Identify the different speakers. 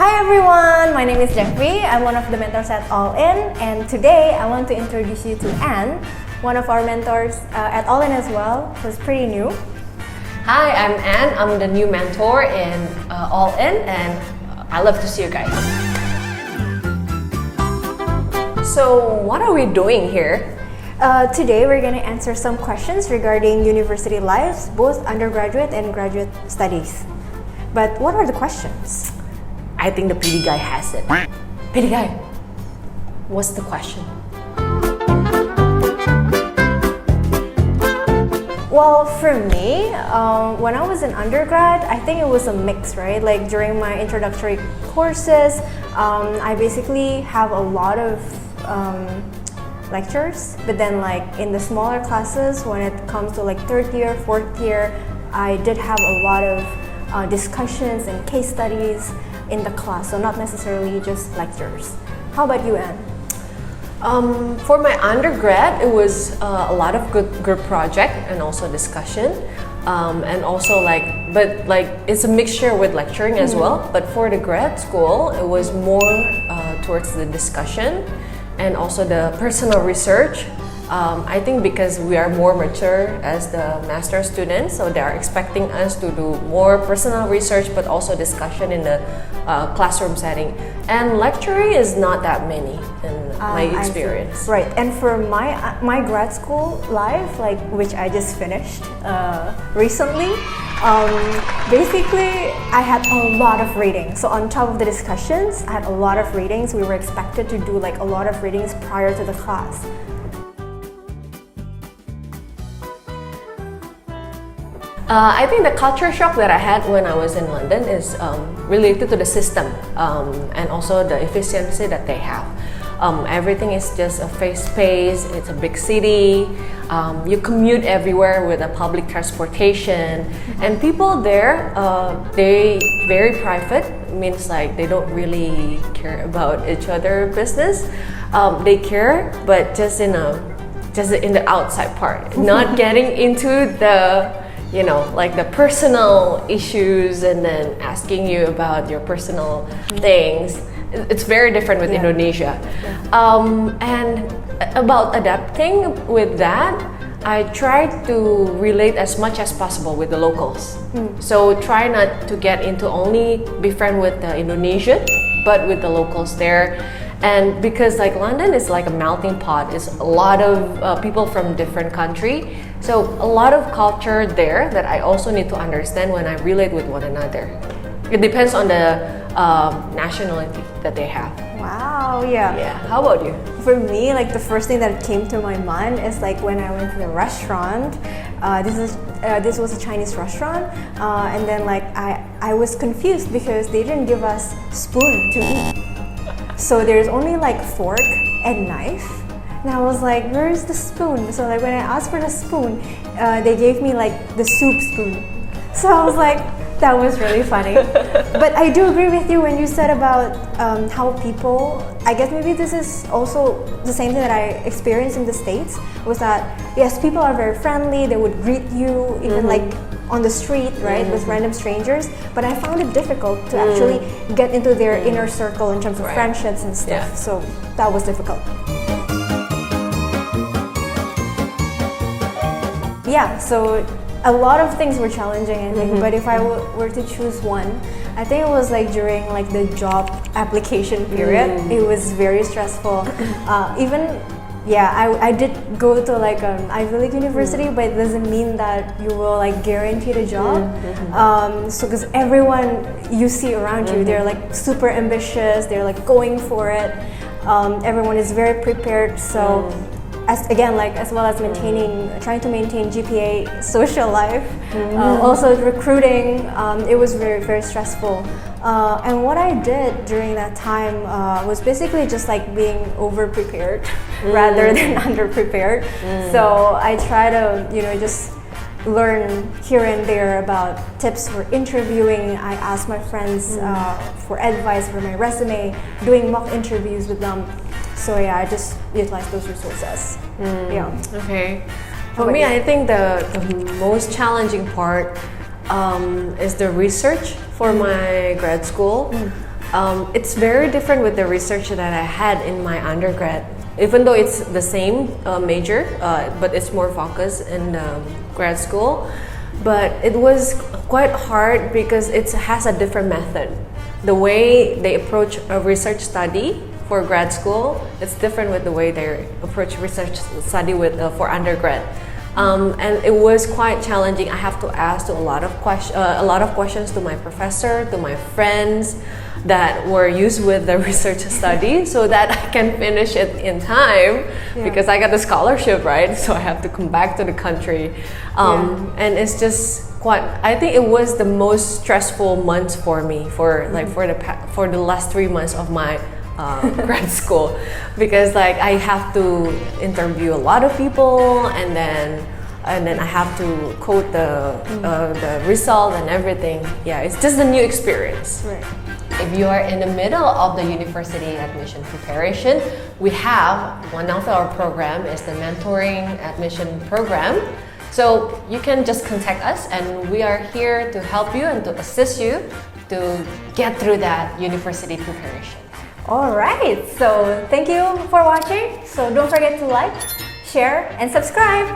Speaker 1: Hi everyone, my name is Devi. I'm one of the mentors at All In, and today I want to introduce you to Anne, one of our mentors at All In as well, who's pretty new.
Speaker 2: Hi, I'm Anne. I'm the new mentor in All In, and I love to see you guys. So, what are we doing here?
Speaker 1: Today we're going to answer some questions regarding university lives, both undergraduate and graduate studies. But what are the questions?
Speaker 2: I think the PD guy has it. PD guy, what's the question?
Speaker 1: Well, for me, when I was in undergrad, I think it was a mix, right? Like during my introductory courses, I basically have a lot of lectures, but then like in the smaller classes, when it comes to like third year, fourth year, I did have a lot of discussions and case studies in the class, so not necessarily just lectures. How about you, Anne?
Speaker 2: For my undergrad, it was a lot of good group project and also discussion, and also but it's a mixture with lecturing as well. But for the grad school, it was more towards the discussion and also the personal research. I think because we are more mature as the master students, so they are expecting us to do more personal research but also discussion in the classroom setting. And lecturing is not that many in my experience.
Speaker 1: Right, and for my grad school life, which I just finished recently, basically I had a lot of reading. So on top of the discussions, I had a lot of readings. We were expected to do a lot of readings prior to the class.
Speaker 2: I think the culture shock that I had when I was in London is related to the system and also the efficiency that they have. Everything is just a fast pace, it's a big city, you commute everywhere with a public transportation, and people there, they very private, means like they don't really care about each other business. They care, but just in the outside part, not getting into the the personal issues and then asking you about your personal things. It's very different with Indonesia. And about adapting with that, I try to relate as much as possible with the locals. So try not to get into only be friend with the Indonesian, but with the locals there. And because London is like a melting pot, it's a lot of people from different country. So a lot of culture there that I also need to understand when I relate with one another. It depends on the nationality that they have.
Speaker 1: Wow, yeah.
Speaker 2: Yeah. How about you?
Speaker 1: For me, the first thing that came to my mind is when I went to the restaurant. This was a Chinese restaurant, and then I was confused because they didn't give us spoon to eat. So there's only fork and knife. And I was like, where is the spoon? So when I asked for the spoon, they gave me the soup spoon. So I was like, that was really funny. But I do agree with you when you said about how people, I guess maybe this is also the same thing that I experienced in the States, was that yes, people are very friendly, they would greet you even on the street, right, with random strangers, but I found it difficult to actually get into their inner circle in terms of friendships and stuff. Yeah. So that was difficult. Yeah, so a lot of things were challenging, I think, but if I were to choose one, I think it was during the job application period. It was very stressful. I did go to an Ivy League university, but it doesn't mean that you will guaranteed a job. So because everyone you see around you, they're super ambitious, they're going for it. Everyone is very prepared. So as well as trying to maintain GPA, social life, also recruiting, it was very, very stressful. And what I did during that time was basically just being over-prepared rather than under-prepared. So I try to, just learn here and there about tips for interviewing. I ask my friends for advice for my resume, doing mock interviews with them. So yeah, I just utilize those resources. Yeah.
Speaker 2: Okay. For me, I think the most challenging part is the research for my grad school. It's very different with the research that I had in my undergrad. Even though it's the same major, but it's more focused in grad school. But it was quite hard because it has a different method. The way they approach a research study for grad school, it's different with the way they approach research study for undergrad. And it was quite challenging. I have to ask a lot of questions to my professor, to my friends that were used with the research study, so that I can finish it in time, because I got the scholarship, right? So I have to come back to the country, and it's just quite. I think it was the most stressful months for me for the last 3 months of my grad school, because like I have to interview a lot of people, and then I have to code the result and everything. Yeah, it's just a new experience.
Speaker 1: Right.
Speaker 2: If you are in the middle of the university admission preparation, we have one of our program is the mentoring admission program. So you can just contact us, and we are here to help you and to assist you to get through that university preparation.
Speaker 1: Alright, so thank you for watching. So don't forget to like, share, and subscribe.